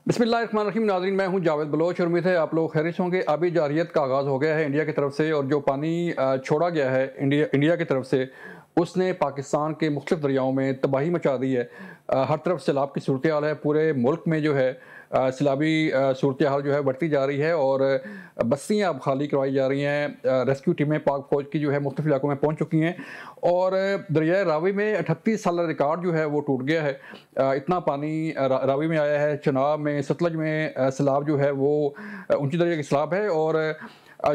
बिस्मिल्लाहिर्रहमानिर्रहीम। नाज़रीन, मैं हूं जावेद बलोच और उम्मीद है आप लोग खैरियत होंगे। अभी जारियत का आगाज़ हो गया है इंडिया की तरफ से, और जो पानी छोड़ा गया है इंडिया की तरफ से, उसने पाकिस्तान के मुख्तलिफ दरियाओं में तबाही मचा दी है। हर तरफ सैलाब की सूरत हाल है। पूरे मुल्क में जो है सैलाबी सूरत हाल जो है बढ़ती जा रही है और बस्तियाँ अब खाली करवाई जा रही हैं। रेस्क्यू टीमें पाक फौज की जो है मुख्तलिफ इलाकों में पहुँच चुकी हैं और दरियाए रावी में 38 साल रिकॉर्ड जो है वो टूट गया है। इतना पानी रावी में आया है। चनाब में, सतलज में सैलाब जो है वो ऊंची दर्जे की सैलाब है। और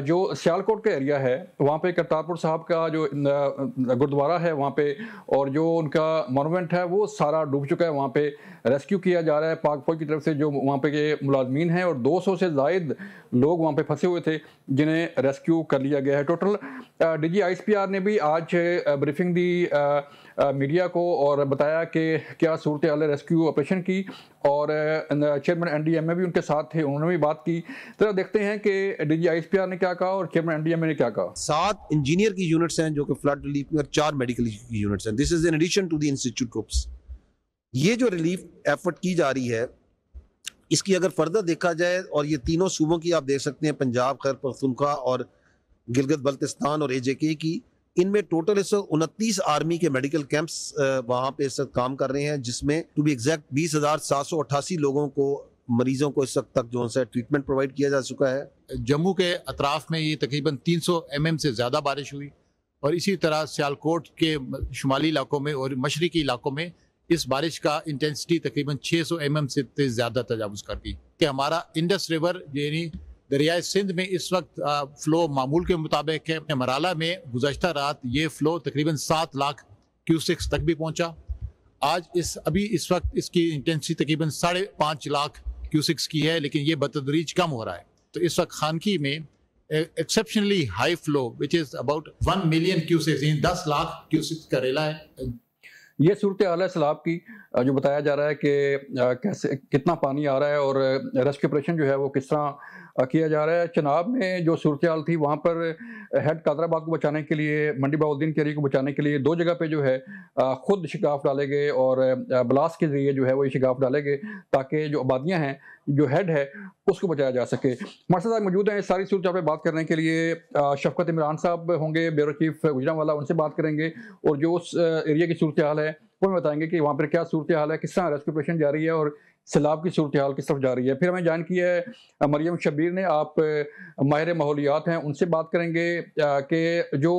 जो सियालकोट का एरिया है वहाँ पे करतारपुर साहब का जो गुरुद्वारा है वहाँ पे, और जो उनका मोनूमेंट है वो सारा डूब चुका है। वहाँ पे रेस्क्यू किया जा रहा है पाक फौज की तरफ से जो वहाँ पे के मुलाजमीन हैं, और 200 से ज़ायद लोग वहाँ पे फंसे हुए थे जिन्हें रेस्क्यू कर लिया गया है। टोटल डीजी आईएसपीआर ने भी आज ब्रीफिंग दी मीडिया को और बताया कि क्या सूरत हाल है रेस्क्यू ऑपरेशन की, और चेयरमैन एनडीएमए भी उनके साथ थे, उन्होंने भी बात की। तो देखते हैं कि डीजी आईएसपीआर ने क्या कहा और चेयरमैन एनडीएमए ने क्या कहा। 7 इंजीनियर की यूनिट्स हैं जो कि फ्लड रिलीफ में, और 4 मेडिकल की यूनिट्स हैं। This is in addition to the institute groups. ये जो रिलीफ एफर्ट की जा रही है, इसकी अगर फर्दर देखा जाए, और ये तीनों सूबों की आप देख सकते हैं, पंजाब, खैबर पख्तूनख्वा और गिलगित बल्तिस्तान और एजेके की, इनमें टोटल इस वक्त 29 आर्मी के मेडिकल कैंप्स वहाँ पे इस वक्त काम कर रहे हैं, जिसमें टू बी एग्जैक्ट 20,788 लोगों को, मरीजों को इस वक्त तक जो है ट्रीटमेंट प्रोवाइड किया जा चुका है। जम्मू के अतराफ में ये तकरीबन 300 mm से ज़्यादा बारिश हुई, और इसी तरह सियालकोट के शुमाली इलाकों में और मशरकी इलाकों में इस बारिश का इंटेंसिटी तकरीबन 600 mm से ज़्यादा तजावुज़ कर गई। कि हमारा इंडस रिवर यानी दरियाए सिंध में इस वक्त फ़्लो मामूल के मुताबिक है। मराला में गुज़श्ता रात ये फ़्लो तकरीबन 7 लाख क्यूसेक्स तक भी पहुंचा। आज इस वक्त इसकी इंटेंसिटी तकरीबन 5.5 लाख क्यूसेक्स की है, लेकिन ये बतदरीज कम हो रहा है। तो इस वक्त खानकी में exceptionally high flow which is about 1 million cusecs, यानी 10 लाख क्यूसेक्स का रेला है। ये सूरत हाल है सैलाब की, जो बताया जा रहा है कि कैसे कितना पानी आ रहा है और रेस्क्यू ऑपरेशन जो है वो किस तरह किया जा रहा है। चनाब में जो सूरत हाल थी वहाँ पर हेड कादराबाद को बचाने के लिए, मंडी बहाउद्दीन के एरिया को बचाने के लिए 2 जगह पे जो है खुद शिगाफ डाले गए और ब्लास्ट के जरिए जो है वो ये शिगाफ डाले गए ताकि जो आबादियाँ हैं, जो हेड है उसको बचाया जा सके। हमारे साथ मौजूद हैं सारी सूरत पे बात करने के लिए शफकत इमरान साहब होंगे, ब्यूरो चीफ गुजरांवाला, उनसे बात करेंगे और जो उस एरिया की सूरत हाल है वो हमें बताएंगे कि वहाँ पर क्या सूरत हाल है, किस तरह रेस्क्यू ऑपरेशन जारी है और सैलाब की सूरत हाल किस तरफ जा रही है। फिर हमें ज्वाइन किया है मरियम शब्बीर ने, आप माहिर माहौलियात हैं, उनसे बात करेंगे कि जो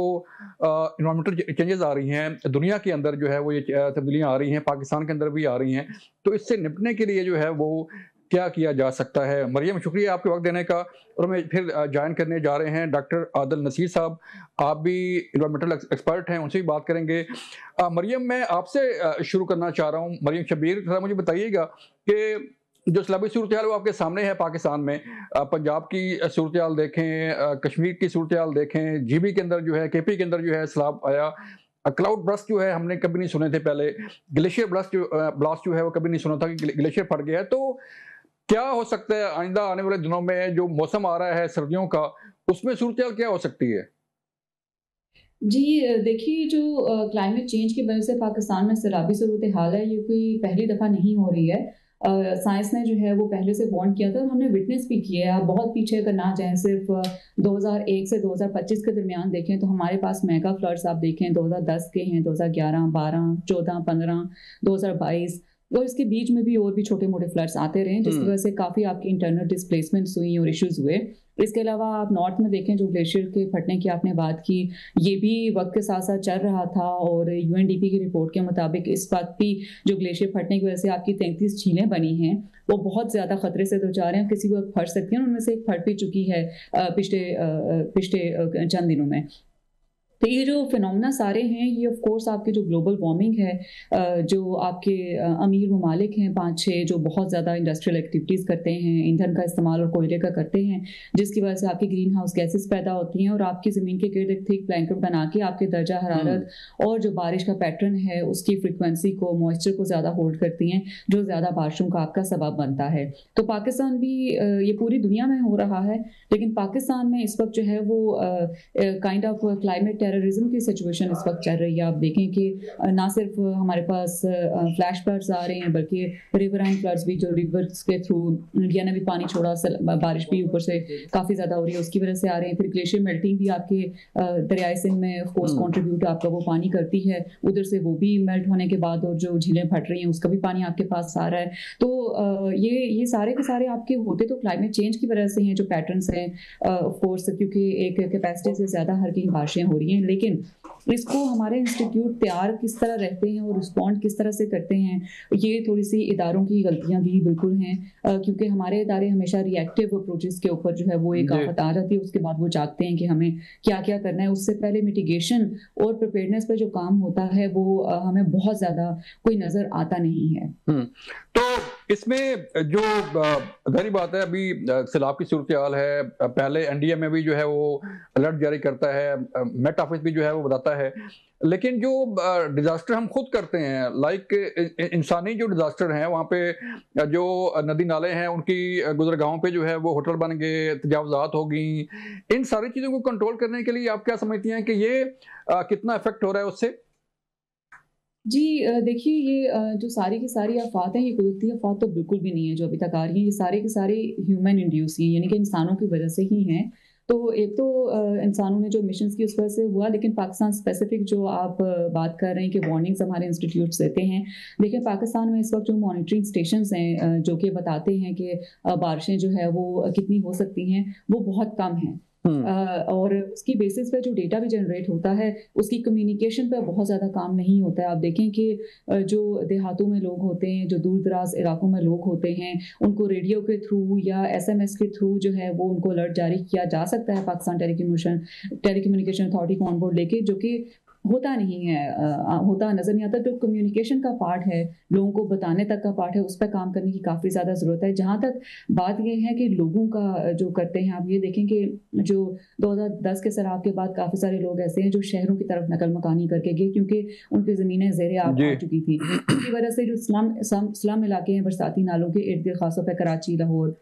इन्वायरमेंटल चेंजेस आ रही हैं दुनिया के अंदर, जो है वो ये तब्दीलियाँ आ रही हैं, पाकिस्तान के अंदर भी आ रही हैं, तो इससे निपटने के लिए जो है वो क्या किया जा सकता है। मरियम, शुक्रिया आपके वक्त देने का। और हमें फिर ज्वाइन करने जा रहे हैं डॉक्टर आदिल नसीर साहब, आप भी इन्वायरमेंटल एक्सपर्ट हैं, उनसे भी बात करेंगे। मरियम, मैं आपसे शुरू करना चाह रहा हूँ। मरियम शब्बीर, थोड़ा मुझे बताइएगा कि जो सैलाबी सूरत हाल वो आपके सामने है पाकिस्तान में, पंजाब की सूरत हाल देखें, कश्मीर की सूरत हाल देखें, जीबी के अंदर जो है, केपी के अंदर जो है सैलाब आया, क्लाउड ब्रस्ट जो है हमने कभी नहीं सुने थे पहले, ग्लेशियर ब्लास्ट जो है वो कभी नहीं सुना था कि ग्लेशियर फट गया है। तो क्या हो सकता है आइंदा आने वाले दिनों में जो मौसम आ रहा है सर्दियों का, उसमें सूरत हाल क्या हो सकती है? जी, देखिए, जो क्लाइमेट चेंज की वजह से पाकिस्तान में सैलाबी सूरत हाल है, ये कोई पहली दफ़ा नहीं हो रही है। साइंस ने जो है वो पहले से वार्न किया था और हमने विटनेस भी किया है। आप बहुत पीछे अगर ना जाएं, सिर्फ 2001 से 2025 के दरमियान देखें तो हमारे पास मेगा फ्लड्स आप देखें 2010 के हैं, 2011, 12, 14, 15, 2022, और इसके बीच में भी और भी छोटे मोटे फ्लड्स आते रहे, जिसकी वजह से काफ़ी आपकी इंटरनल डिस्प्लेसमेंट्स हुई और इश्यूज हुए। इसके अलावा आप नॉर्थ में देखें, जो ग्लेशियर के फटने की आपने बात की, ये भी वक्त के साथ साथ चल रहा था, और यूएनडीपी की रिपोर्ट के मुताबिक इस वक्त भी जो ग्लेशियर फटने की वजह से आपकी 33 झीलें बनी हैं वो बहुत ज़्यादा खतरे से दो जा रहे हैं, किसी वक्त फट सकती हैं। उनमें से एक फट भी चुकी है पिछले चंद दिनों में। तो ये जो फिनोमेना सारे हैं, ये ऑफ कोर्स आपकी जो ग्लोबल वार्मिंग है, जो आपके अमीर ममालिक हैं 5-6 जो बहुत ज़्यादा इंडस्ट्रियल एक्टिविटीज़ करते हैं, ईंधन का इस्तेमाल और कोयले का करते हैं, जिसकी वजह से आपकी ग्रीन हाउस गैसेस पैदा होती हैं और आपकी ज़मीन के गिर्द एक थिक ब्लैंकेट बना के आपके दर्जा हरारत और जो बारिश का पैटर्न है उसकी फ्रिक्वेंसी को, मॉइस्चर को ज़्यादा होल्ड करती हैं, जो ज़्यादा बारिशों का आपका सबब बनता है। तो पाकिस्तान भी, ये पूरी दुनिया में हो रहा है, लेकिन पाकिस्तान में इस वक्त जो है वो काइंड ऑफ क्लाइमेट टेररिज्म की सिचुएशन इस वक्त चल रही है, आप देखें कि ना सिर्फ हमारे पास फ्लैश फ्लड्स आ रहे हैं बल्कि रिवराइन फ्लड्स भी, जो रिवर्स के थ्रू इंडिया ने भी पानी छोड़ा, बारिश भी ऊपर से काफ़ी ज़्यादा हो रही है, उसकी वजह से आ रहे हैं। फिर ग्लेशियर मेल्टिंग भी आपके दरियाए सिंध में ऑफ कोर्स कंट्रीब्यूट आपका वो पानी करती है, उधर से वो भी मेल्ट होने के बाद और जो झीलें फट रही हैं उसका भी पानी आपके पास आ रहा है। तो ये सारे के सारे आपके होते तो क्लाइमेट चेंज की वजह से हैं, जो पैटर्न्स हैं ऑफ कोर्स, क्योंकि एक कैपेसिटी से ज़्यादा हर कहीं बारिशें हो रही हैं। लेकिन इसको हमारे इंस्टीट्यूट तैयार किस तरह रहते हैं और रिस्पॉन्ड किस तरह से करते हैं, ये थोड़ी सी इदारों की गलतियां भी बिल्कुल हैं, क्योंकि हमारे इदारे हमेशा रिएक्टिव अप्रोचेस के ऊपर जो है वो एक आफत आ जाती है, उसके बाद वो चाहते हैं कि हमें क्या क्या करना है। उससे पहले मिटिगेशन और प्रिपेयर्डनेस पर जो काम होता है वो हमें बहुत ज़्यादा कोई नज़र आता नहीं है। तो इसमें जो जाहिर बात है, अभी सैलाब की सूरत हाल है, पहले एनडीए में भी जो है वो अलर्ट जारी करता है, मेट ऑफिस भी जो है वो बताता है, लेकिन जो डिजास्टर हम खुद करते हैं, लाइक इंसानी जो डिजास्टर हैं, वहाँ पे जो नदी नाले हैं उनकी गुजरगाहों पे जो है वो होटल बन गए, तजावजात हो गई, इन सारी चीज़ों को कंट्रोल करने के लिए आप क्या समझती हैं कि ये कितना इफेक्ट हो रहा है उससे? जी देखिए, ये जो सारी की सारी आफात हैं, ये कुदरती आफात तो बिल्कुल भी नहीं है जो अभी तक आ रही हैं, ये सारे के सारे ह्यूमन इंड्यूस हैं, यानी कि इंसानों की वजह से ही हैं। तो एक तो इंसानों ने जो मिशंस की उस वजह से हुआ, लेकिन पाकिस्तान स्पेसिफिक जो आप बात कर रहे हैं कि वार्निंग्स हमारे इंस्टीट्यूट्स देते हैं, देखिए पाकिस्तान में इस वक्त जो मॉनिटरिंग स्टेशंस हैं जो कि बताते हैं कि बारिशें जो है वो कितनी हो सकती हैं, वो बहुत कम हैं। और उसकी बेसिस पे जो डेटा भी जनरेट होता है, उसकी कम्युनिकेशन पे बहुत ज़्यादा काम नहीं होता है। आप देखें कि जो देहातों में लोग होते हैं, जो दूर दराज इलाकों में लोग होते हैं, उनको रेडियो के थ्रू या एसएमएस के थ्रू जो है वो उनको अलर्ट जारी किया जा सकता है पाकिस्तान टेलीकम्युनिकेशन अथॉरिटी को ऑन बोर्ड लेके, जो कि होता नहीं है, होता नज़र नहीं आता। तो कम्युनिकेशन का पार्ट है, लोगों को बताने तक का पार्ट है, उस पर काम करने की काफ़ी ज़्यादा ज़रूरत है। जहाँ तक बात ये है कि लोगों का जो करते हैं, आप ये देखें कि जो 2010 के सैलाब के बाद काफ़ी सारे लोग ऐसे हैं जो शहरों की तरफ नकल मकानी करके गए, क्योंकि उनकी ज़मीनें ज़ेरे आब आ चुकी थी। इसकी वजह से जो स्लम इलाके हैं बरसाती नालों के इर्द गिर्द, खासतौर पर कराची, लाहौर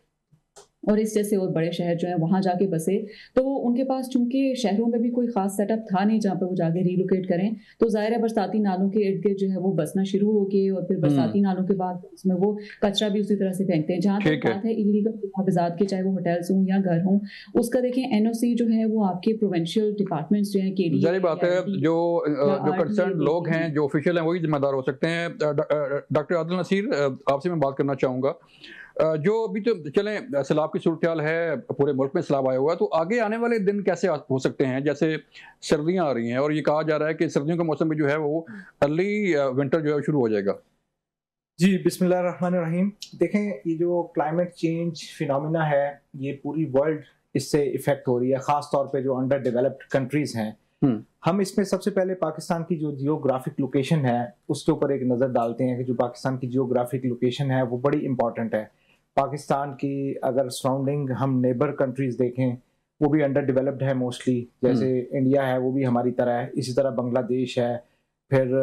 और इस जैसे और बड़े शहर जो हैं वहाँ जाके बसे, तो उनके पास चूंकि शहरों में भी कोई ख़ास सेटअप था नहीं जहाँ पे वो जाके रिलोकेट करें, तो ज़ाहिर है बरसाती नालों के इर्द गिर्द जो है वो बसना शुरू हो गए, और फिर बरसाती नालों के बाद उसमें वो कचरा भी उसी तरह से फेंकते हैं। जहाँ तक बात है इलीगल तहफ़्फ़ुज़ात के, चाहे वो होटल्स हों या घर हों, उसका देखें एनओसी जो है वो आपके प्रोविंशियल डिपार्टमेंट्स जो हैं, केडी, जाहिर बात है जो कंसर्न लोग हैं, जो ऑफिशियल हैं, वही जिम्मेदार हो सकते हैं। डॉक्टर आदिल नसीर, आपसे मैं बात करना चाहूँगा, जो अभी तो चलें सैलाब की सूरत हाल है, पूरे मुल्क में सैलाब आया हुआ है, तो आगे आने वाले दिन कैसे हो सकते हैं? जैसे सर्दियां आ रही हैं और ये कहा जा रहा है कि सर्दियों का मौसम भी जो है वो अर्ली विंटर जो है शुरू हो जाएगा। जी, बिस्मिल्लाहिर्रहमानिर्रहीम। देखें, ये जो क्लाइमेट चेंज फिनोमिना है, ये पूरी वर्ल्ड इससे इफेक्ट हो रही है, ख़ास तौर पे जो अंडर डेवलप्ड कंट्रीज़ हैं। हम इसमें सबसे पहले पाकिस्तान की जो जियोग्राफिक लोकेशन है उसके ऊपर एक नज़र डालते हैं कि जो पाकिस्तान की जियोग्राफिक लोकेशन है वो बड़ी इंपॉर्टेंट है। पाकिस्तान की अगर सराउंडिंग हम नेबर कंट्रीज़ देखें, वो भी अंडर डेवलप्ड है मोस्टली, जैसे इंडिया है वो भी हमारी तरह है, इसी तरह बांग्लादेश है, फिर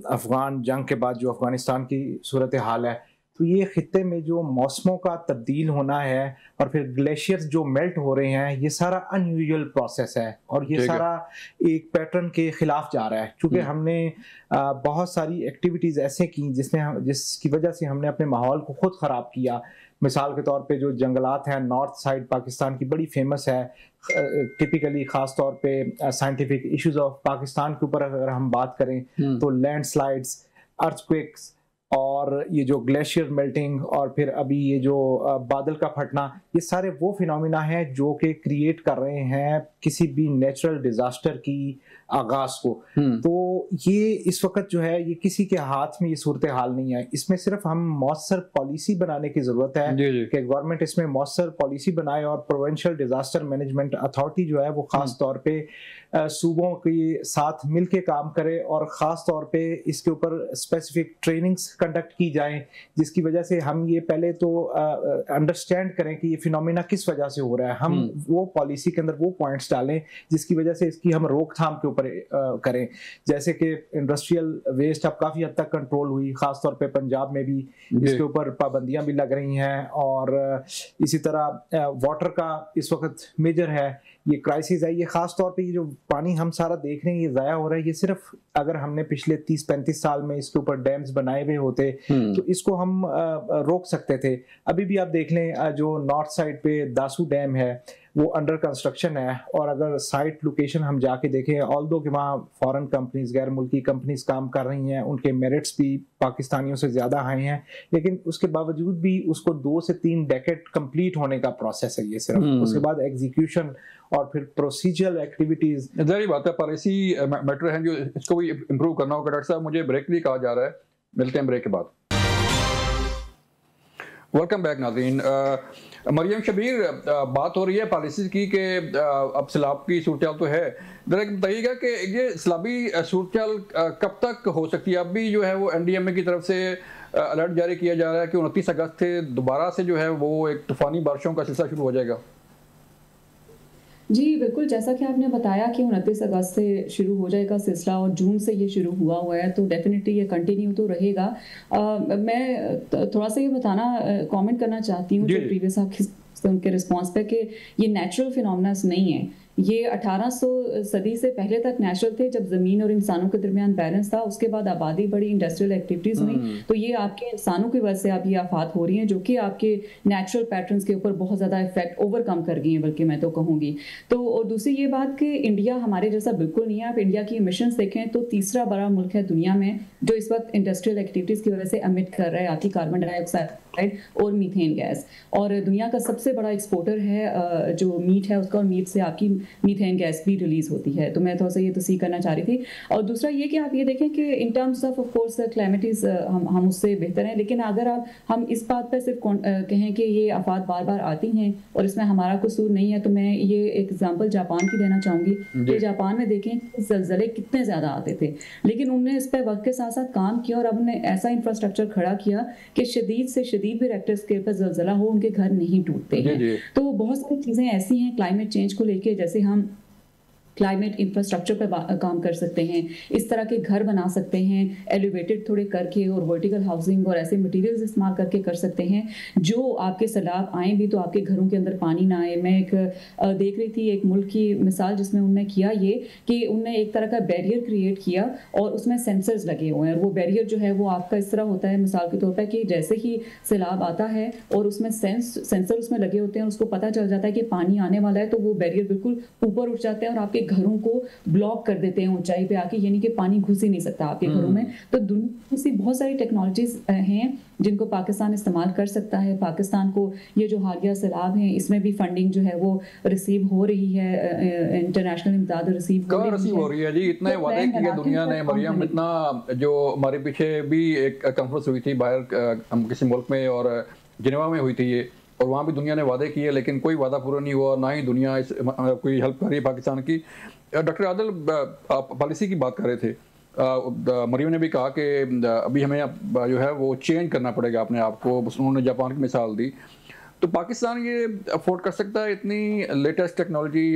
अफ़गान जंग के बाद जो अफ़गानिस्तान की सूरत हाल है। तो ये ख़ित्ते में जो मौसमों का तब्दील होना है और फिर ग्लेशियर्स जो मेल्ट हो रहे हैं, ये सारा अनयूजुअल प्रोसेस है और ये सारा एक पैटर्न के ख़िलाफ़ जा रहा है। चूँकि हमने बहुत सारी एक्टिविटीज़ ऐसे की जिसकी वजह से हमने अपने माहौल को ख़ुद ख़राब किया। मिसाल के तौर पे जो जंगलात हैं नॉर्थ साइड पाकिस्तान की बड़ी फेमस है, टिपिकली ख़ास तौर पे साइंटिफिक इश्यूज ऑफ पाकिस्तान के ऊपर अगर हम बात करें तो लैंडस्लाइड्स, अर्थक्वेक्स और ये जो ग्लेशियर मेल्टिंग और फिर अभी ये जो बादल का फटना, ये सारे वो फिनोमिना हैं जो कि क्रिएट कर रहे हैं किसी भी नेचुरल डिजास्टर की आगाज को। तो ये इस वक्त जो है ये किसी के हाथ में ये सूरत हाल नहीं है, इसमें सिर्फ हम मौसर पॉलिसी बनाने की जरूरत है कि गवर्नमेंट इसमें मौसर पॉलिसी बनाए और प्रोविंशियल डिजास्टर मैनेजमेंट अथॉरिटी जो है वो खास तौर पे सूबों के साथ मिलके काम करे और ख़ास तौर पे इसके ऊपर स्पेसिफिक ट्रेनिंग्स कंडक्ट की जाएं, जिसकी वजह से हम ये पहले तो अंडरस्टैंड करें कि ये फिनोमिना किस वजह से हो रहा है, हम वो पॉलिसी के अंदर वो पॉइंट्स डालें जिसकी वजह से इसकी हम रोकथाम के ऊपर ऊपर करें, जैसे कि इंडस्ट्रियल वेस्ट अब काफ़ी हद तक कंट्रोल हुई, ख़ास तौर पे पंजाब में भी इसके ऊपर पाबंदियां भी लग रही हैं। और इसी तरह वाटर का इस वक्त मेजर है, ये क्राइसिस है, ये ख़ास तौर पे ये जो पानी हम सारा देख रहे हैं ये ज़ाया हो रहा है, ये सिर्फ अगर हमने पिछले 30-35 साल में इसके ऊपर डैम्स बनाए हुए होते तो इसको हम रोक सकते थे। अभी भी आप देख लें जो नॉर्थ साइड पे दासू डैम है वो अंडर कंस्ट्रक्शन है, और अगर साइट लोकेशन हम जाके देखें, ऑल्दो कि वहाँ फॉरेन कंपनीज, गैर मुल्की कंपनीज काम कर रही हैं, उनके मेरिट्स भी पाकिस्तानियों से ज़्यादा हाई हैं, लेकिन उसके बावजूद भी उसको 2 से 3 डेकेड कंप्लीट होने का प्रोसेस है ये सिर्फ। उसके बाद एग्जीक्यूशन और फिर प्रोसीजरल एक्टिविटीज। जारी बात है, पॉलिसी मैटर है जो इसको भी इम्प्रूव करना होगा। डॉक्टर साहब मुझे ब्रेक भी कहा जा रहा है, मिलते हैं ब्रेक के बाद। वेलकम बैक नाज़रीन। मरियम शबीर, बात हो रही है पॉलिसीज़ की कि अब सैलाब की सूरत तो है, ज़रा बताइएगा कि ये सैलाबी सूरत कब तक हो सकती है? अब भी जो है वो NDMA की तरफ से अलर्ट जारी किया जा रहा है कि 29 अगस्त से दोबारा से जो है वो एक तूफ़ानी बारिशों का सिलसिला शुरू हो जाएगा। जी बिल्कुल, जैसा कि आपने बताया कि 29 अगस्त से शुरू हो जाएगा सिलसिला और जून से ये शुरू हुआ है, तो डेफिनेटली ये कंटिन्यू तो रहेगा। मैं थोड़ा सा ये बताना कमेंट करना चाहती हूँ जो प्रीवियस आपके उनके रिस्पॉन्स पे कि ये नेचुरल फिनोमेना नहीं है, ये 1800 सदी से पहले तक नेचुरल थे, जब ज़मीन और इंसानों के दरमियान बैलेंस था। उसके बाद आबादी बढ़ी, इंडस्ट्रियल एक्टिविटीज़ हुई, तो ये आपके इंसानों की वजह से आप ये आफात हो रही हैं जो कि आपके नेचुरल पैटर्न्स के ऊपर बहुत ज़्यादा इफेक्ट ओवरकम कर गई हैं, बल्कि मैं तो कहूँगी। तो और दूसरी ये बात कि इंडिया हमारे जैसा बिल्कुल नहीं है। आप इंडिया की एमिशंस देखें तो तीसरा बड़ा मुल्क है दुनिया में जो इस वक्त इंडस्ट्रियल एक्टिविटीज़ की वजह से एमिट कर रहा है आपकी कार्बन डाइऑक्साइड और मीथेन गैस, और दुनिया का सबसे बड़ा एक्सपोर्टर है जो मीट है उसका, और मीट से आपकी मीथेन गैस भी रिलीज होती है। तो मैं थोड़ा सा ये तस्दीक करना चाह रही थी। और दूसरा ये कि आप ये देखें कि in terms of course climate is हम उससे बेहतर हैं, लेकिन अगर हम इस बात पर सिर्फ कहें कि ये आफात बार बार आती हैं और इसमें हमारा कसूर नहीं है, तो मैं ये एग्जांपल जापान की देना चाहूँगी कि जापान में देखें ज़लज़ले कितने ज़्यादा आते थे, लेकिन उन्होंने इस पर वक्त के साथ साथ काम किया और अब उन्हें ऐसा इंफ्रास्ट्रक्चर खड़ा किया कि शदीद से शदीद भी रेक्टर स्केल पर ज़लज़ला हो उनके घर नहीं टूटते हैं। तो बहुत सारी चीज़ें ऐसी हैं क्लाइमेट चेंज को लेके, जैसे हम क्लाइमेट इंफ्रास्ट्रक्चर पर काम कर सकते हैं, इस तरह के घर बना सकते हैं एलिवेटेड थोड़े करके, और वर्टिकल हाउसिंग और ऐसे मटेरियल्स इस्तेमाल करके कर सकते हैं जो आपके सैलाब आए भी तो आपके घरों के अंदर पानी ना आए। मैं एक देख रही थी एक मुल्क की मिसाल जिसमें उन्होंने किया ये कि उन्होंने एक तरह का बैरियर क्रिएट किया और उसमें सेंसर्स लगे हुए हैं, और वो बैरियर जो है वो आपका इस तरह होता है मिसाल के तौर पर कि जैसे ही सैलाब आता है और उसमें सेंसर उसमें लगे होते हैं, उसको पता चल जाता है कि पानी आने वाला है, तो वो बैरियर बिल्कुल ऊपर उठ जाते हैं और आपके घरों को ब्लॉक कर देते हैं ऊंचाई पे आके, यानी कि पानी घुस ही नहीं सकता आपके घरों में। तो दुनिया में बहुत सारी टेक्नोलॉजीज हैं जिनको पाकिस्तान इस्तेमाल कर सकता है। पाकिस्तान को ये जो हालिया सैलाब हैं इसमें भी फंडिंग जो है वो रिसीव हो रही है, इंटरनेशनल इमदाद रिसीव हो रही है जी। इतने वादे किए दुनिया ने मरियम, इतना जो हमारे पीछे भी एक कॉन्फ्रेंस हुई थी बाहर किसी मुल्क में और जिनेवा में हुई थी ये, और वहाँ भी दुनिया ने वादे किए लेकिन कोई वादा पूरा नहीं हुआ, ना ही दुनिया कोई हेल्प कर रही है पाकिस्तान की। डॉक्टर आदिल, आप पॉलिसी की बात कर रहे थे, मरियम ने भी कहा कि अभी हमें जो है वो चेंज करना पड़ेगा अपने आप को, उन्होंने जापान की मिसाल दी। तो पाकिस्तान ये अफोर्ड कर सकता है इतनी लेटेस्ट टेक्नोलॉजी?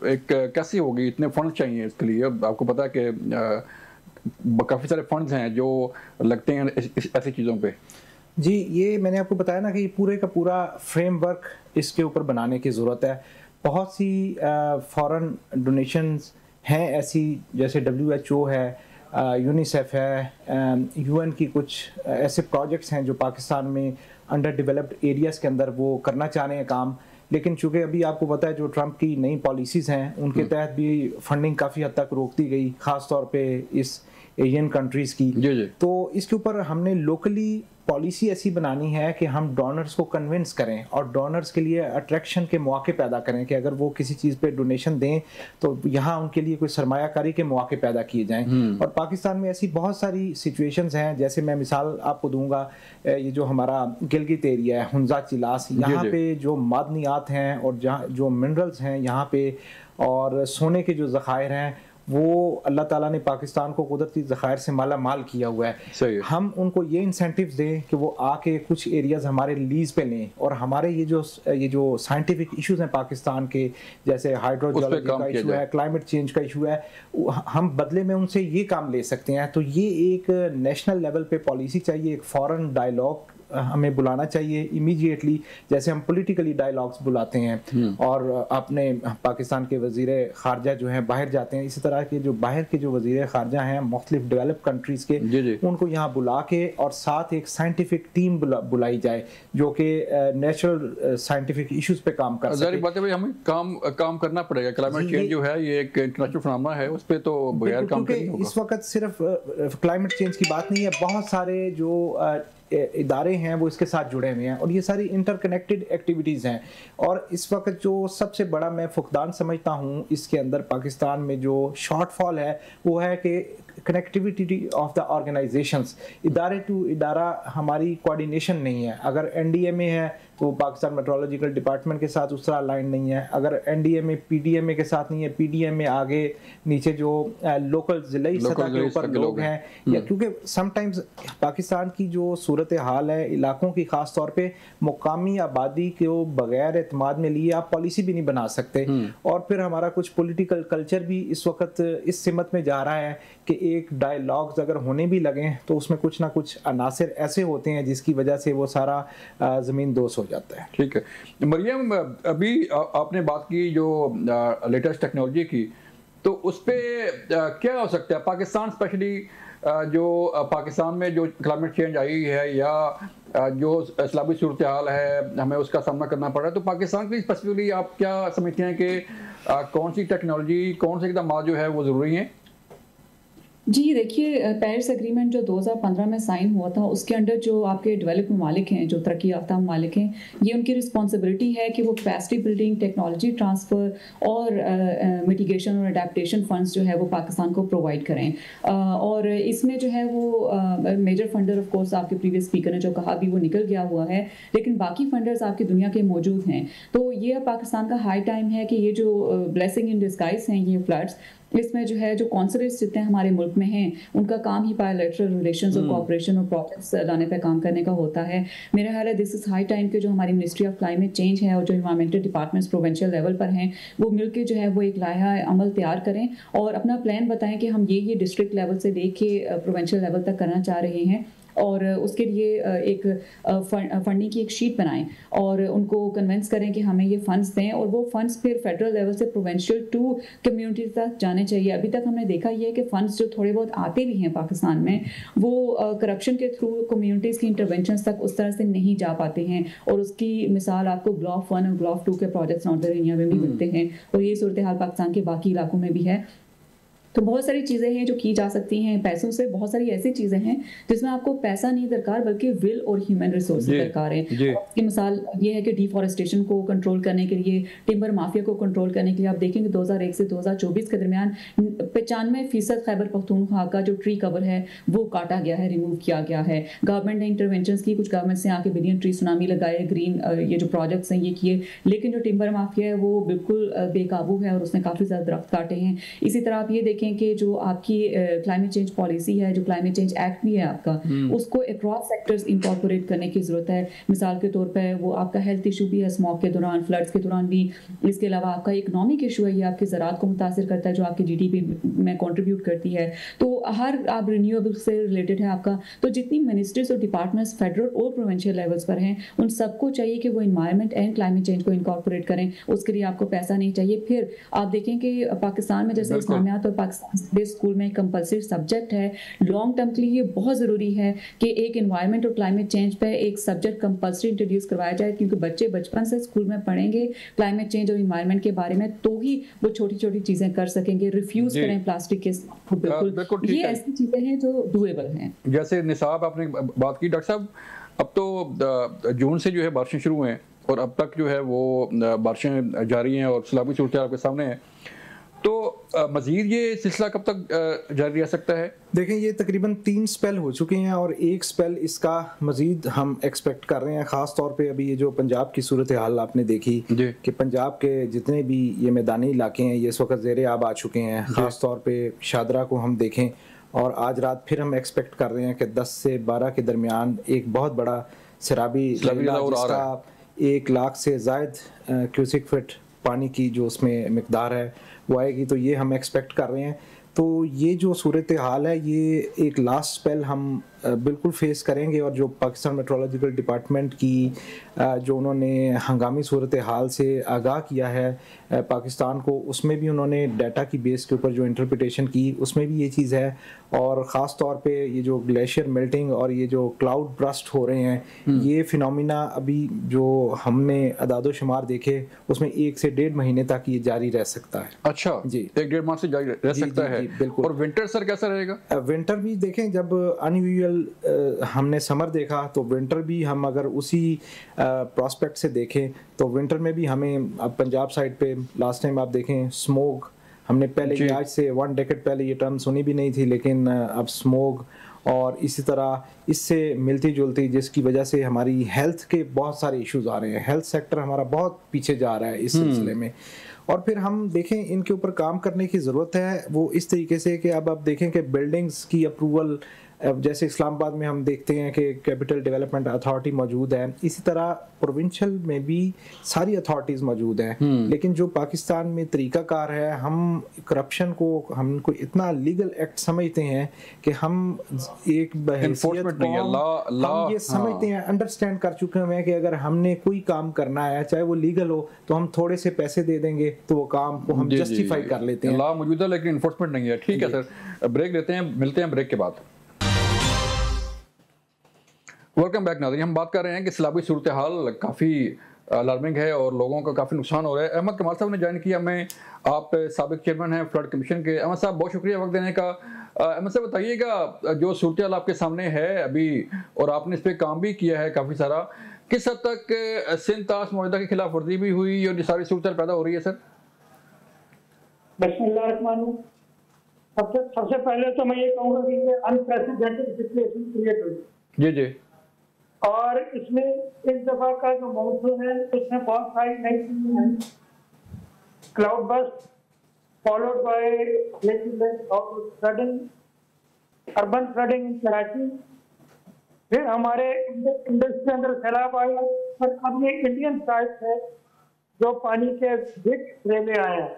एक कैसी होगी? इतने फंड चाहिए इसके लिए? आपको पता है कि काफ़ी सारे फंड्स हैं जो लगते हैं ऐसी चीज़ों पे। जी, ये मैंने आपको बताया ना कि पूरे का पूरा फ्रेमवर्क इसके ऊपर बनाने की ज़रूरत है। बहुत सी फॉरेन डोनेशंस हैं ऐसी, जैसे WHO है, यूनिसेफ है, UN की कुछ ऐसे प्रोजेक्ट्स हैं जो पाकिस्तान में अंडर डेवलप्ड एरियाज़ के अंदर वो करना चाह रहे हैं काम, लेकिन चूँकि अभी आपको पता है जो ट्रंप की नई पॉलिसीज़ हैं उनके तहत भी फंडिंग काफ़ी हद तक रोक दी गई, ख़ास तौर पे इस एशियन कंट्रीज़ की। तो इसके ऊपर हमने लोकली पॉलिसी ऐसी बनानी है कि हम डोनर्स को कन्विंस करें और डोनर्स के लिए अट्रैक्शन के मौके पैदा करें कि अगर वो किसी चीज़ पे डोनेशन दें तो यहाँ उनके लिए कोई सरमायाकारी के मौके पैदा किए जाएं। और पाकिस्तान में ऐसी बहुत सारी सिचुएशंस हैं, जैसे मैं मिसाल आपको दूंगा, ये जो हमारा गिलगित एरिया है, हुंजा चिलास, यहाँ पे जो मादनियात हैं और जहाँ जो मिनरल्स हैं यहाँ पे और सोने के जो ज़खायर हैं وہ اللہ تعالیٰ نے پاکستان کو قدرتی ذخائر سے مالا مال کیا ہوا ہے. ہم ان کو یہ انسینٹیوز دیں کہ وہ آ کے کچھ ایریاز ہمارے لیز پہ لیں, اور ہمارے یہ جو سائنٹیفک ایشوز ہیں پاکستان کے, جیسے ہائیڈروجیولوجی کا ایشو ہے, کلائمیٹ چینج کا ایشو ہے, ہم بدلے میں ان سے یہ کام لے سکتے ہیں. تو یہ ایک نیشنل لیول پہ پالیسی چاہیے, ایک فورن ڈائلاگ ہمیں بلانا چاہیے امیڈیٹلی, جیسے ہم پولیٹیکلی ڈائلاگس بلاتے ہیں اور اپنے پاکستان کے وزیر خارجہ جو ہیں باہر جاتے ہیں, اسی طرح کے جو باہر کے جو وزیر خارجہ ہیں مختلف ڈیولپ کنٹریز کے, ان کو یہاں بلا کے اور ساتھ ایک سائنٹیفک ٹیم بلائی جائے جو کہ نیچرل سائنٹیفک ایشوز پہ کام کر سکے. ظاہر بات ہے بھائی ہمیں کام کرنا پڑے گا. کلائمیٹ چینج جو ہے یہ ایک انٹرنیشنل فنامنا ہے, اس پہ تو بغیر کام کرنے ہوگا. اس وقت صرف کلائمیٹ چینج کی بات نہیں ہے, بہت سارے جو ادارے ہیں وہ اس کے ساتھ جڑے ہوئے ہیں اور یہ ساری انٹر کنیکٹڈ ایکٹیویٹیز ہیں. اور اس وقت جو سب سے بڑا میں فقدان سمجھتا ہوں اس کے اندر پاکستان میں جو شارٹ فال ہے وہ ہے کہ کنیکٹیویٹی آف دا آرگنائزیشنز, ادارے ٹو ادارہ ہماری کوارڈینیشن نہیں ہے. اگر این ڈی ایم اے ہے تو پاکستان میٹرولوجیکل ڈپارٹمنٹ کے ساتھ اس طرح لائن نہیں ہے. اگر این ڈی ایم اے پی ڈی ایم اے کے ساتھ نہیں ہے, پی ڈی ایم اے آگے نیچے جو لوکل ضلعی سطح کے اوپر لوگ ہیں, یا کیونکہ سم ٹائمز پاکستان کی جو صورت حال ہے علاقوں کی, خاص طور پہ مقامی آبادی کو بغیر اعتماد میں لیے آپ پالیسی بھی نہیں بنا سکتے. اور پھر ہمارا کچھ پولیٹیکل کلچر بھی اس وقت اس سمت میں جا رہا ہے کہ ایک ڈائلاگز اگر ہونے بھی لگیں تو اس میں کچھ نہ کچھ عناصر ایسے ہوتے ہیں جس کی وجہ سے وہ سارا زمین دوز ہو جاتا ہے. ٹھیک ہے مریم, ابھی آپ نے بات کی جو لیٹسٹ ٹیکنالوجی کی, تو اس پہ کیا ہو سکتا ہے پاکستان اسپیشلی جو پاکستان میں جو کلائمیٹ چینج آئی ہے یا جو اسلامی صورتحال ہے ہمیں اس کا سامنا کرنا پڑ رہا ہے, تو پاکستان کی اسپیسیفکلی آپ کیا سمجھتے ہیں کہ کون سی ٹیکنالوجی, کون سے اقدامات جو ہے وہ ضروری ہیں؟ جی دیکھیے, پیرس ایگریمنٹ جو 2015 میں سائن ہوا تھا اس کے انڈر جو آپ کے ڈیولپ ممالک ہیں, جو ترقی یافتہ ممالک ہیں, یہ ان کی رسپانسبلٹی ہے کہ وہ کیپیسٹی بلڈنگ, ٹیکنالوجی ٹرانسفر اور میٹیگیشن اور اڈیپٹیشن فنڈز جو ہے وہ پاکستان کو پرووائڈ کریں. اور اس میں جو ہے وہ میجر فنڈر آف کورس آپ کے پریویس اسپیکر نے جو کہا بھی وہ نکل گیا ہوا ہے, لیکن باقی فنڈرز آپ کی دنیا کے موجود ہیں. تو یہ پاکستان کا ہائی ٹائم ہے کہ یہ جو بلیسنگ ان ڈسگائز ہیں یہ فلڈس, اس میں جو ہے جو کانسلیٹس جتنے ہمارے ملک میں ہیں ان کا کام ہی بائیلیٹرل ریلیشنز اور کوآپریشن اور پروجیکٹس لانے پہ کام کرنے کا ہوتا ہے. میرا خیال ہے دس از ہائی ٹائم کہ جو ہماری منسٹری آف کلائمیٹ چینج ہے اور جو انوائرمنٹل ڈپارٹمنٹس پروونشل لیول پر ہیں وہ مل کے جو ہے وہ ایک لائحہ عمل تیار کریں اور اپنا پلان بتائیں کہ ہم یہ ڈسٹرکٹ لیول سے لے کے پروونشل لیول تک کرنا چاہ رہے ہیں, اور اس کے لیے ایک فنڈنگ کی ایک شیٹ بنائیں اور ان کو کنونس کریں کہ ہمیں یہ فنڈز دیں, اور وہ فنڈز پھر فیڈرل لیول سے پروونشل ٹو کمیونٹیز تک جانے چاہیے. ابھی تک ہم نے دیکھا یہ ہے کہ فنڈز جو تھوڑے بہت آتے بھی ہیں پاکستان میں وہ کرپشن کے تھرو کمیونٹیز کی انٹرونشنز تک اس طرح سے نہیں جا پاتے ہیں, اور اس کی مثال آپ کو گلوف 1 اور گلوف 2 کے پروجیکٹس ناردرن انڈیا میں بھی ملتے ہیں, اور یہ صورتحال پاکستان کے باقی علاقوں میں بھی ہے. تو بہت ساری چیزیں ہیں جو کی جا سکتی ہیں پیسوں سے. بہت ساری ایسی چیزیں ہیں جس میں آپ کو پیسہ نہیں درکار بلکہ ول اور ہیومن ریسورسز درکار ہیں. اس کی مثال یہ ہے کہ ڈیفارسٹیشن کو کنٹرول کرنے کے لیے, ٹمبر مافیا کو کنٹرول کرنے کے لیے آپ دیکھیں کہ 2001 سے 2024 کے درمیان 95% خیبر پختونخوا کا جو ٹری کور ہے وہ کاٹا گیا ہے, ریموو کیا گیا ہے. گورنمنٹ نے انٹرونشنز کی, کچھ گورنمنٹ سے آ کے بلین ٹری سونامی لگائے, گرین یہ جو پروجیکٹس ہیں یہ کیے, لیکن جو ٹمبر مافیا ہے وہ بالکل بے قابو ہے اور اس نے کافی زیادہ درخت کاٹے ہیں. اسی طرح آپ یہ دیکھیں کہ جو آپ کی کلائمیٹ چینج پالیسی ہے, جو کلائمیٹ چینج ایکٹ بھی ہے آپ کا, اس کو اکراس سیکٹرز انکارپوریٹ کرنے کی ضرورت ہے. مثال کے طور پہ وہ آپ کا ہیلتھ ایشو بھی ہے اسموگ کے دوران, فلڈز کے دوران بھی. اس کے علاوہ آپ کا اکنامک ایشو ہے, یہ آپ کی زراعت کو متاثر کرتا ہے جو آپ کی جی ڈی پی میں کنٹریبیوٹ کرتی ہے. تو ہر آپ رینیویبل سے ریلیٹڈ ہے آپ کا. تو جتنی منسٹریز اور ڈپارٹمنٹس فیڈرل اور پروونشل لیولز پر ہیں ان سب کو چاہیے کہ وہ انوائرمنٹ اینڈ کلائمیٹ چینج کو انکارپوریٹ کریں. اس کے لیے آپ کو پیسہ نہیں چاہیے. پھر آپ دیکھیں کہ پاکستان میں جیسے اسلامیات اور پاکستان اسکول میں کمپلسری سبجیکٹ ہے, لانگ ٹرم کے لیے یہ بہت ضروری ہے کہ ایک انوائرمنٹ اور کلائمیٹ چینج پہ ایک سبجیکٹ کمپلسری انٹروڈیوس کروایا جائے, کیونکہ بچے بچپن سے اسکول میں پڑھیں گے کلائمیٹ چینج اور انوائرمنٹ کے بارے میں تو ہی وہ چھوٹی چھوٹی چیزیں کر سکیں گے. ریفیوز کریں پلاسٹک کے, بالکل یہ ایسی چیزیں ہیں جو ڈویبل ہیں. جیسے نصاب آپ نے بات کی ڈاکٹر صاحب, اب تو جون سے جو ہے بارشیں شروع ہیں اور اب تک جو ہے وہ بارشیں جاری ہیں اور سیلابی صورتحال کے سامنے ہیں. تو مزید یہ سلسلہ کب تک جاری رہ سکتا ہے؟ دیکھیں یہ تقریباً 3 سپیل ہو چکے ہیں اور ایک سپیل اس کا مزید ہم ایکسپیکٹ کر رہے ہیں. خاص طور پہ ابھی یہ جو پنجاب کی صورتحال آپ نے دیکھی کہ پنجاب کے جتنے بھی یہ میدانی علاقے ہیں یہ اس وقت زیر آب آ چکے ہیں. خاص طور پہ شادرہ کو ہم دیکھیں اور آج رات پھر ہم ایکسپیکٹ کر رہے ہیں کہ 10 سے 12 کے درمیان ایک بہت بڑا سیلابی جس کا 1 لاکھ سے زائد کیوسک فٹ پانی کی جو اس میں مقدار ہے وہ آئے گی. تو یہ ہم ایکسپیکٹ کر رہے ہیں. تو یہ جو صورتحال ہے یہ ایک لاسٹ سپیل ہم بالکل فیس کریں گے. اور جو پاکستان میٹرولوجیکل ڈپارٹمنٹ کی جو انہوں نے ہنگامی صورتحال سے آگاہ کیا ہے پاکستان کو, اس میں بھی انہوں نے ڈیٹا کی بیس کے اوپر جو انٹرپریٹیشن کی اس میں بھی یہ چیز ہے. اور خاص طور پہ یہ جو گلیشیئر میلٹنگ اور یہ جو کلاؤڈ برسٹ ہو رہے ہیں یہ فینومینا ابھی جو ہم نے اعداد و شمار دیکھے اس میں 1 سے 1.5 مہینے تک یہ جاری رہ سکتا ہے. اچھا جی 1-1.5 ماہ سے جاری رہ سکتا ہے بالکل. اور ونٹر سر کیسا رہے گا؟ ونٹر بھی دیکھیں جب انیویل ہم نے سمر دیکھا تو ونٹر بھی ہم اگر اسی پراسپیکٹ سے دیکھیں تو ونٹر میں بھی ہمیں اب پنجاب سائڈ پہ لاسٹ ٹائم آپ دیکھیں اسموگ ہم نے پہلے یہ آج سے 1 ڈیکیڈ پہلے یہ ٹرم سنی بھی نہیں تھی لیکن اب اسموگ اور اسی طرح اس سے ملتی جلتی جس کی وجہ سے ہماری ہیلتھ کے بہت سارے ایشوز آ رہے ہیں. ہیلتھ سیکٹر ہمارا بہت پیچھے جا رہا ہے اس سلسلے میں. اور پھر ہم دیکھیں ان کے اوپر کام کرنے کی ضرورت ہے وہ اس طریقے سے کہ اب آپ دیکھیں کہ بلڈنگز کی اپروول جیسے اسلام آباد میں ہم دیکھتے ہیں کہ کیپٹل ڈیولپمنٹ اتھارٹی موجود ہے, اسی طرح پروونشل میں بھی ساری اتھارٹیز موجود ہیں. لیکن جو پاکستان میں طریقہ کار ہے ہم کرپشن کو ہم کو اتنا لیگل ایکٹ سمجھتے ہیں کہ ہم ایک بحیثیت ہم یہ سمجھتے ہیں انڈرسٹینڈ کر چکے ہیں کہ اگر ہم نے کوئی کام کرنا ہے چاہے وہ لیگل ہو تو ہم تھوڑے سے پیسے دے دیں گے تو وہ کام کو ہم جسٹیفائی کر لیتے ہیں. لا موجود ہے لیکن انفورسمنٹ نہیں ہے. ٹھیک ہے سر, بریک لیتے ہیں, ملتے ہیں بریک کے بعد. ویلکم بیک ناظرین, ہم بات کر رہے ہیں کہ سیلابی صورتحال کافی الارمنگ ہے اور لوگوں کا کافی نقصان ہو رہا ہے. احمد کمال صاحب نے جوائن کیا ہمیں, آپ سابق چیئرمین ہیں فلڈ کمیشن کے. احمد صاحب بہت شکریہ وقت دینے کا. احمد صاحب بتائیے گا جو صورتحال آپ کے سامنے ہے ابھی اور آپ نے اس پہ کام بھی کیا ہے کافی سارا, کس حد تک سندھ طاس معاہدہ کی خلاف ورزی بھی ہوئی اور یہ ساری صورتحال پیدا ہو رہی ہے؟ سر بسم اللہ الرحمن الرحیم. سب سے پہلے تو میں یہ کہوں گا کہ انپریسیڈنٹڈ سچویشن کریٹ ہوئی. جی جی. اور اس میں اس دفعہ کا جو مانسون ہے اس میں بہت ساری نئی چیزیں ہیں. Cloud burst followed by sudden urban flooding in Karachi, پھر ہمارے انڈس کے اندر سیلاب آیا اور اب یہ انڈین سائڈ سے جو پانی کے بگ ریلے آئے ہیں.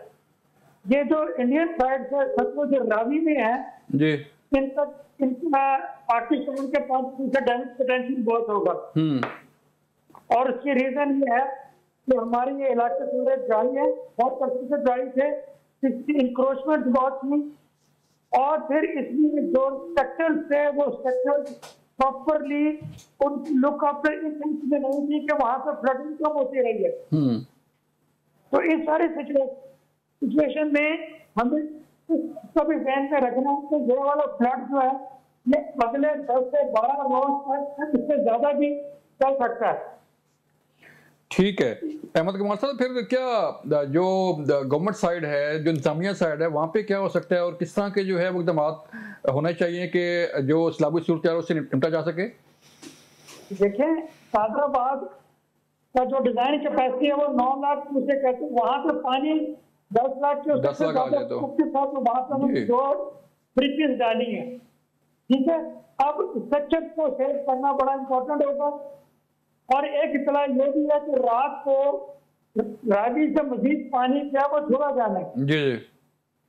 یہ جو انڈین سائڈ سے ستلج راوی میں ہے جی ان کا پاکستان کے 5% ڈیمیج پوٹینشیل بہت ہوگا. اور اس کی ریزن یہ ہے کہ ہمارے یہ علاقے پورے ڈرائی ہیں, بہت پرسنٹ ڈرائی تھے, اس کی انکروچمنٹ بہت تھی. اور پھر اس میں جو سیکٹر تھے وہ سیکٹر پراپرلی ان کی لک آفٹر اس سینس میں نہیں تھی کہ وہاں سے فلڈنگ کم ہوتی رہی ہے. تو اس سارے سچویشن میں ہمیں کو بھی ذہن میں رکھنا ہے کہ یہ والا فلڈ جو ہے یہ اگلے 10 سے 12 روز تک اس سے زیادہ بھی چل سکتا ہے. ٹھیک ہے احمد کمال صاحب, پھر کیا جو گورنمنٹ سائڈ ہے جو انتظامیہ سائڈ ہے وہاں پہ کیا ہو سکتا ہے اور کس طرح کے جو ہے وہ اقدامات ہونے چاہیے کہ جو سیلابی صورتحال اس سے نمٹا جا سکے؟ دیکھیں سادر آباد کا جو ڈیزائن کیپیسٹی ہے وہ 9 لاکھ سے کہتے ہیں, وہاں پہ پانی 10 لاکھ کے ساتھ وہاں پہ ہم 2 بریجز ڈالی ہیں. ٹھیک ہے, اب سیکشن کو سیو کرنا بڑا امپورٹنٹ ہوگا. اور ایک اطلاع یہ بھی ہے کہ رات کو راوی سے مزید پانی کیا وہ چھوڑا جانا ہے. جی جی.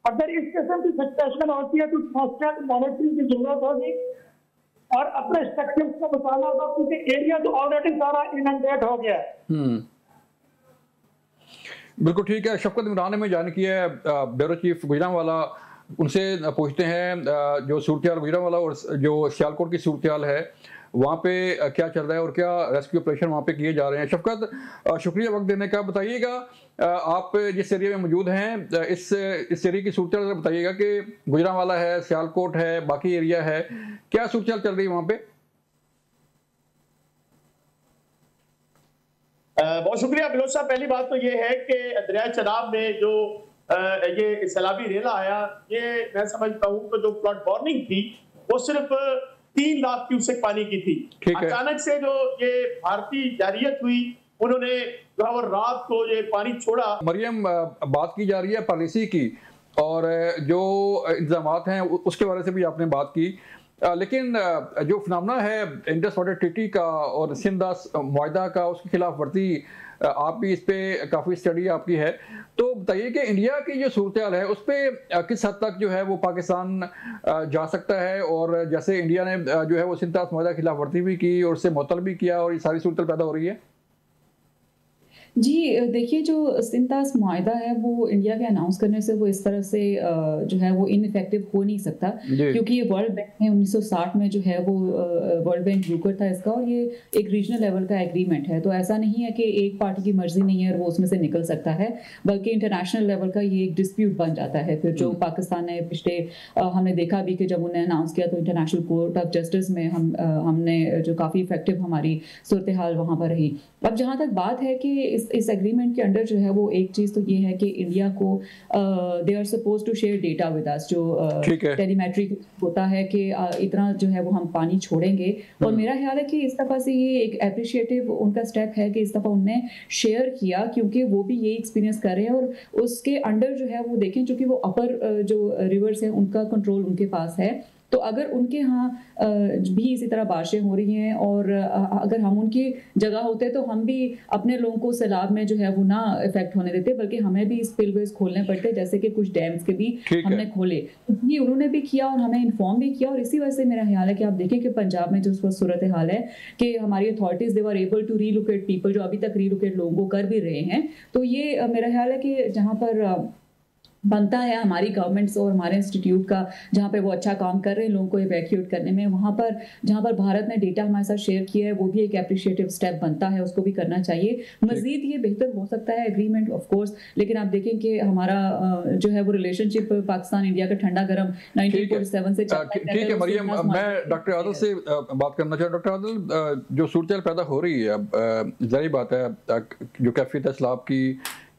اگر اس قسم کی سچویشن ہوتی ہے تو کانسٹنٹ مانیٹرنگ کی ضرورت ہوگی اور اپنے اسٹرکچر کو بتانا ہوگا کیونکہ ایریا تو آلریڈی سارا اننڈیٹ ہو گیا ہے. بالکل ٹھیک ہے. شفقت عمران نے میں جان کیا ہے بیورو چیف گوجرانوالا, ان سے پوچھتے ہیں جو صورتحال گوجرانوالا اور جو سیالکوٹ کی صورتحال ہے وہاں پہ کیا چل رہا ہے اور کیا ریسکیو آپریشن وہاں پہ کیے جا رہے ہیں. شفقت شکریہ وقت دینے کا. بتائیے گا آپ جس ایریا میں موجود ہیں اس ایریا کی صورتحال بتائیے گا کہ گوجرانوالا ہے, سیالکوٹ ہے, باقی ایریا ہے, کیا صورتحال چل رہی ہے وہاں پہ؟ بہت شکریہ بلوچ صاحب. پہلی بات تو یہ ہے کہ دریائے چناب میں جو یہ سیلابی ریلا آیا، یہ میں سمجھتا ہوں کہ جو فلڈ وارننگ تھی وہ صرف 3 لاکھ کیوسک پانی کی تھی. اچانک سے جو یہ بھارتی جارحیت ہوئی، انہوں نے جو ہے وہ رات کو یہ پانی چھوڑا. مریم، بات کی جا رہی ہے پالیسی کی اور جو انتظامات ہیں اس کے بارے سے بھی آپ نے بات کی، لیکن جو فنامنا ہے انڈس واٹر ٹریٹی کا اور سندھ معاہدہ کا، اس کی خلاف ورزی، آپ بھی اس پہ کافی اسٹڈی آپ کی ہے، تو بتائیے کہ انڈیا کی جو صورتحال ہے اس پہ کس حد تک جو ہے وہ پاکستان جا سکتا ہے، اور جیسے انڈیا نے جو ہے وہ سندھ معاہدہ کی خلاف ورزی بھی کی اور اس سے معطل بھی کیا، اور یہ ساری صورتحال پیدا ہو رہی ہے. جی دیکھیے، جو سنتاس معاہدہ ہے وہ انڈیا کے اناؤنس کرنے سے وہ اس طرح سے جو ہے وہ ان افیکٹو ہو نہیں سکتا، کیونکہ یہ ورلڈ بینک میں 1960 میں جو ہے وہ ورلڈ بینک بروکر تھا اس کا، اور یہ ایک ریجنل لیول کا ایگریمنٹ ہے. تو ایسا نہیں ہے کہ ایک پارٹی کی مرضی نہیں ہے اور وہ اس میں سے نکل سکتا ہے، بلکہ انٹرنیشنل لیول کا یہ ایک ڈسپیوٹ بن جاتا ہے. پھر جو پاکستان نے پچھلے ہم نے دیکھا بھی کہ جب انہیں اناؤنس کیا تو انٹرنیشنل کورٹ آف جسٹس میں ہم نے جو کافی افیکٹو ہماری صورتحال وہاں پر رہی. اب جہاں تک بات ہے کہ اس ایگریمنٹ کے انڈر جو ہے وہ ایک چیز تو یہ ہے کہ انڈیا کو they are supposed to share data with us, جو ٹیلی میٹرک ہوتا ہے کہ اتنا جو ہے وہ ہم پانی چھوڑیں گے. اور میرا خیال ہے کہ اس دفعہ سے یہ ایک اپریشیٹو ان کا اسٹیپ ہے کہ اس دفعہ انہوں نے شیئر کیا، کیونکہ وہ بھی یہی ایکسپیرینس کر رہے ہیں. اور اس کے انڈر جو ہے وہ دیکھیں، چونکہ وہ اپر جو ریورس ہیں ان کا کنٹرول ان کے پاس ہے، تو اگر ان کے ہاں بھی اسی طرح بارشیں ہو رہی ہیں اور اگر ہم ان کی جگہ ہوتے تو ہم بھی اپنے لوگوں کو سیلاب میں جو ہے وہ نہ افیکٹ ہونے دیتے، بلکہ ہمیں بھی اسپل ویز کھولنے پڑتے، جیسے کہ کچھ ڈیمز کے بھی ہم نے کھولے. یہ انہوں نے بھی کیا اور ہمیں انفارم بھی کیا، اور اسی وجہ سے میرا خیال ہے کہ آپ دیکھیں کہ پنجاب میں جو اس وقت صورتحال ہے کہ ہماری authorities they were able to relocate people, جو ابھی تک ری لوکیٹ لوگوں کو کر بھی رہے ہیں. تو یہ میرا خیال ہے کہ جہاں پر بنتا ہے ہماری گورنمنٹس اور ہمارے انسٹیٹیوٹ کا، جہاں پہ وہ اچھا کام کر رہے ہیں لوگوں کو ایویکیوٹ کرنے میں، وہاں پر جہاں پر بھارت نے ڈیٹا ہمارے ساتھ شیئر کیا ہے وہ بھی ایک اپریشیٹو اسٹیپ بنتا ہے، اس کو بھی کرنا چاہیے. مزید یہ بہتر ہو سکتا ہے ایگریمنٹ آف کورس، لیکن آپ دیکھیں کہ ہمارا جو ہے وہ ریلیشن شپ پاکستان انڈیا کا ٹھنڈا گرم 1947 سے چلتا ہے. ٹھیک ہے مریم، میں ڈاکٹر عادل سے بات کرنا چاہتا ہوں. ڈاکٹر عادل، جو صورتحال پیدا ہو رہی ہے، اب ظاہر بات ہے جو کیفیت ہے سیلاب کی،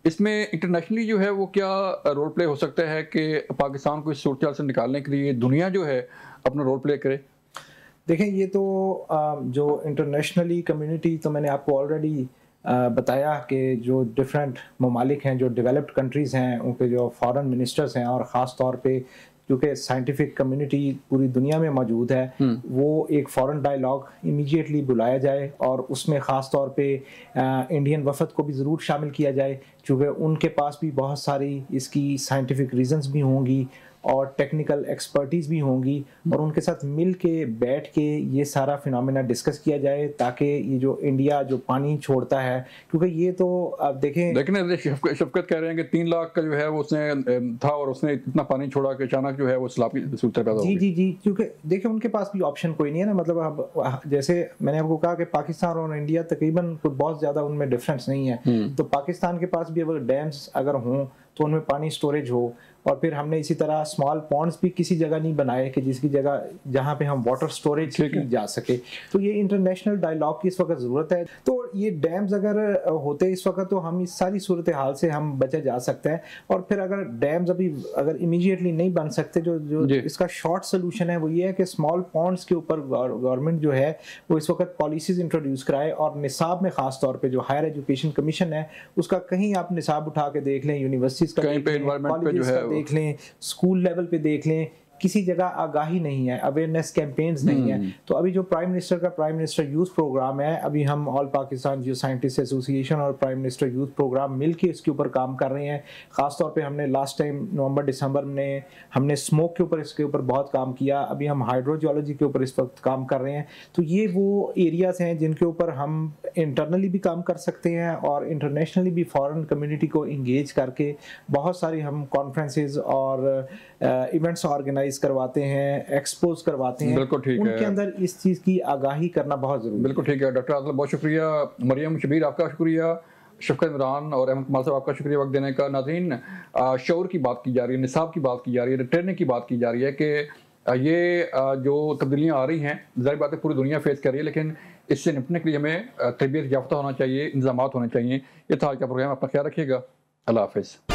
اس میں انٹرنیشنلی جو ہے وہ کیا رول پلے ہو سکتا ہے کہ پاکستان کو اس صورتحال سے نکالنے کے لیے دنیا جو ہے اپنا رول پلے کرے؟ دیکھیں، یہ تو جو انٹرنیشنلی کمیونٹی، تو میں نے آپ کو آلریڈی بتایا کہ جو ڈفرینٹ ممالک ہیں، جو ڈیولپڈ کنٹریز ہیں، ان کے جو فارن منسٹرز ہیں، اور خاص طور پہ کیونکہ سائنٹیفک کمیونٹی پوری دنیا میں موجود ہے، وہ ایک فورن ڈائیلاگ امیجیٹلی بلایا جائے، اور اس میں خاص طور پہ انڈین وفد کو بھی ضرور شامل کیا جائے، چونکہ ان کے پاس بھی بہت ساری اس کی سائنٹیفک ریزنز بھی ہوں گی اور ٹیکنیکل ایکسپرٹیز بھی ہوں گی، اور ان کے ساتھ مل کے بیٹھ کے یہ سارا فینومینا ڈسکس کیا جائے، تاکہ یہ جو انڈیا جو پانی چھوڑتا ہے، کیونکہ یہ تو آپ دیکھیں شفقت کہہ رہے ہیں کہ 3 لاکھ کا جو ہے وہ اس نے تھا اور اس نے اتنا پانی چھوڑا کہ اچانک جو ہے وہ سیلاب کی صورت پیدا ہو گئی. جی، کیونکہ دیکھیں ان کے پاس بھی آپشن کوئی نہیں ہے نا. مطلب اب جیسے میں نے آپ کو کہا کہ پاکستان اور انڈیا تقریباً کوئی بہت زیادہ ان میں ڈفرینس نہیں ہے، تو پاکستان کے پاس بھی اگر ڈیمز اگر ہوں تو ان میں پانی سٹوریج ہو، اور پھر ہم نے اسی طرح اسمال پونڈس بھی کسی جگہ نہیں بنائے کہ جس کی جگہ جہاں پہ ہم واٹر سٹوریج کی جا سکے. تو یہ انٹرنیشنل ڈائیلاگ کی اس وقت ضرورت ہے. تو یہ ڈیمز اگر ہوتے اس وقت تو ہم اس ساری صورتحال سے ہم بچے جا سکتے ہیں. اور پھر اگر ڈیمز ابھی اگر امیجیٹلی نہیں بن سکتے، جو اس کا شارٹ سلوشن ہے وہ یہ ہے کہ اسمال پونڈس کے اوپر گورنمنٹ جو ہے وہ اس وقت پالیسیز انٹروڈیوس کرائے، اور نصاب میں خاص طور پہ جو ہائر ایجوکیشن کمیشن ہے اس کا کہیں آپ نصاب اٹھا کے دیکھ لیں، یونیورسٹیز کا کالجز کا دیکھ لیں، اسکول لیول پہ دیکھ لیں، کسی جگہ آگاہی نہیں ہے، اویئرنیس کیمپینز نہیں ہیں. تو ابھی جو پرائم منسٹر یوتھ پروگرام ہے، ابھی ہم آل پاکستان جیو سائنٹسٹ ایسوسی ایشن اور پرائم منسٹر یوتھ پروگرام مل کے اس کے اوپر کام کر رہے ہیں. خاص طور پہ ہم نے لاسٹ ٹائم نومبر دسمبر میں ہم نے اسموک کے اوپر اس کے اوپر بہت کام کیا. ابھی ہم ہائیڈرو جیولوجی کے اوپر اس وقت کام کر رہے ہیں. تو یہ وہ ایریاز ہیں جن کے اوپر ہم انٹرنلی بھی کام کر سکتے ہیں اور انٹرنیشنلی بھی فارن کمیونٹی کو انگیج کر کے بہت ساری ہم کانفرنسز اور ایونٹس آرگنائز کرواتے ہیں، ایکسپوز کرواتے ہیں. ان کے اندر اس چیز کی آگاہی کرنا بہت ضروری ہے. بالکل ٹھیک ہے ڈاکٹر عادل، بہت شکریہ. مریم شبیر آپ کا شکریہ، شفقت عمران اور احمد کمال صاحب آپ کا شکریہ وقت دینے کا. ناظرین، شعور کی بات کی جا رہی ہے، نصاب کی بات کی جا رہی ہے، ٹریننگ کی بات کی جا رہی ہے کہ یہ جو تبدیلیاں آ رہی ہیں ظاہر بات ہے پوری دنیا فیس کر رہی ہے، لیکن اس سے نپٹنے کے لیے ہمیں تربیت یافتہ ہونا چاہیے، انتظامات ہونے چاہیے. یہ تھا آج کا پروگرام. اپنا خیال رکھیے گا. اللہ حافظ.